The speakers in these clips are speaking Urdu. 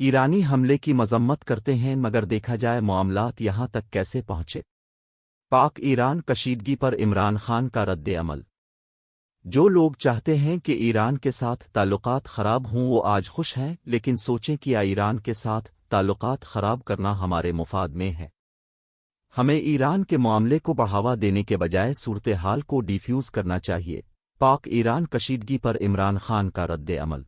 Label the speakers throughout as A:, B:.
A: ایرانی حملے کی مذمت کرتے ہیں مگر دیکھا جائے معاملات یہاں تک کیسے پہنچے۔ پاک ایران کشیدگی پر عمران خان کا رد عمل۔ جو لوگ چاہتے ہیں کہ ایران کے ساتھ تعلقات خراب ہوں وہ آج خوش ہیں، لیکن سوچیں کہ ایران کے ساتھ تعلقات خراب کرنا ہمارے مفاد میں ہے۔ ہمیں ایران کے معاملے کو بڑھاوا دینے کے بجائے صورتحال کو ڈیفیوز کرنا چاہیے۔ پاک ایران کشیدگی پر عمران خان کا رد عمل۔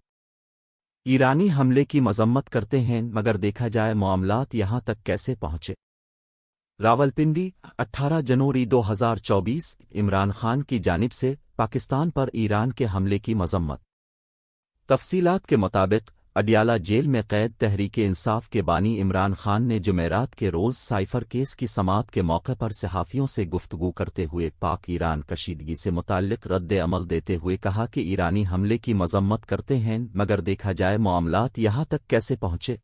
A: ایرانی حملے کی مذمت کرتے ہیں مگر دیکھا جائے معاملات یہاں تک کیسے پہنچے۔ راولپنڈی 18 جنوری 2024 عمران خان کی جانب سے پاکستان پر ایران کے حملے کی مذمت۔ تفصیلات کے مطابق اڈیالہ جیل میں قید تحریک انصاف کے بانی عمران خان نے جمعرات کے روز سائفر کیس کی سماعت کے موقع پر صحافیوں سے گفتگو کرتے ہوئے پاک ایران کشیدگی سے متعلق رد عمل دیتے ہوئے کہا کہ ایرانی حملے کی مذمت کرتے ہیں مگر دیکھا جائے معاملات یہاں تک کیسے پہنچے۔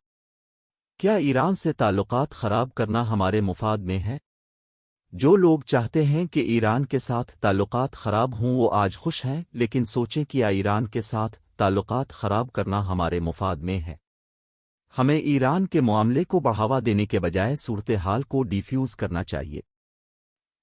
A: کیا ایران سے تعلقات خراب کرنا ہمارے مفاد میں ہے؟ جو لوگ چاہتے ہیں کہ ایران کے ساتھ تعلقات خراب ہوں وہ آج خوش ہیں، لیکن سوچیں کہ ایران کے ساتھ تعلقات خراب کرنا ہمارے مفاد میں ہے۔ ہمیں ایران کے معاملے کو بڑھاوا دینے کے بجائے صورتحال کو ڈیفیوز کرنا چاہیے۔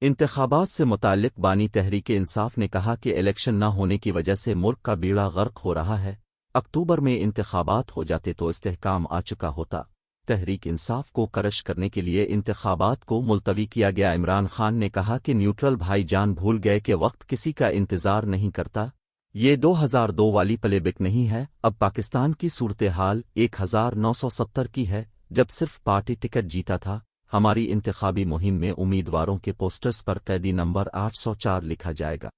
A: انتخابات سے متعلق بانی تحریک انصاف نے کہا کہ الیکشن نہ ہونے کی وجہ سے ملک کا بیڑا غرق ہو رہا ہے۔ اکتوبر میں انتخابات ہو جاتے تو استحکام آ چکا ہوتا۔ تحریک انصاف کو کرش کرنے کے لیے انتخابات کو ملتوی کیا گیا۔ عمران خان نے کہا کہ نیوٹرل بھائی جان بھول گئے کہ وقت کسی کا انتظار نہیں کرتا۔ یہ 2002 والی پلے بک نہیں ہے۔ اب پاکستان کی صورتحال 1970 کی ہے جب صرف پارٹی ٹکٹ جیتا تھا۔ ہماری انتخابی مہم میں امیدواروں کے پوسٹرز پر قیدی نمبر 804 لکھا جائے گا۔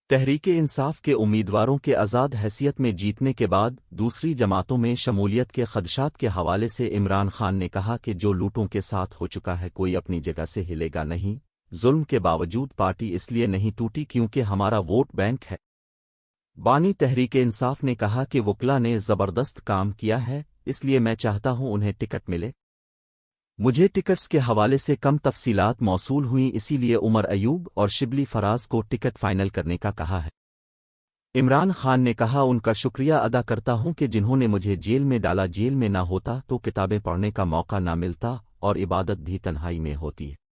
A: تحریک انصاف کے امیدواروں کے آزاد حیثیت میں جیتنے کے بعد دوسری جماعتوں میں شمولیت کے خدشات کے حوالے سے عمران خان نے کہا کہ جو لوٹوں کے ساتھ ہو چکا ہے کوئی اپنی جگہ سے ہلے گا نہیں۔ ظلم کے باوجود پارٹی اس لیے نہیں ٹوٹی کیونکہ ہمارا ووٹ بینک ہے۔ بانی تحریک انصاف نے کہا کہ وکلا نے زبردست کام کیا ہے، اس لیے میں چاہتا ہوں انہیں ٹکٹ ملے۔ مجھے ٹکٹس کے حوالے سے کم تفصیلات موصول ہوئیں، اسی لیے عمر ایوب اور شبلی فراز کو ٹکٹ فائنل کرنے کا کہا ہے۔ عمران خان نے کہا ان کا شکریہ ادا کرتا ہوں کہ جنہوں نے مجھے جیل میں ڈالا۔ جیل میں نہ ہوتا تو کتابیں پڑھنے کا موقع نہ ملتا اور عبادت بھی تنہائی میں ہوتی ہے۔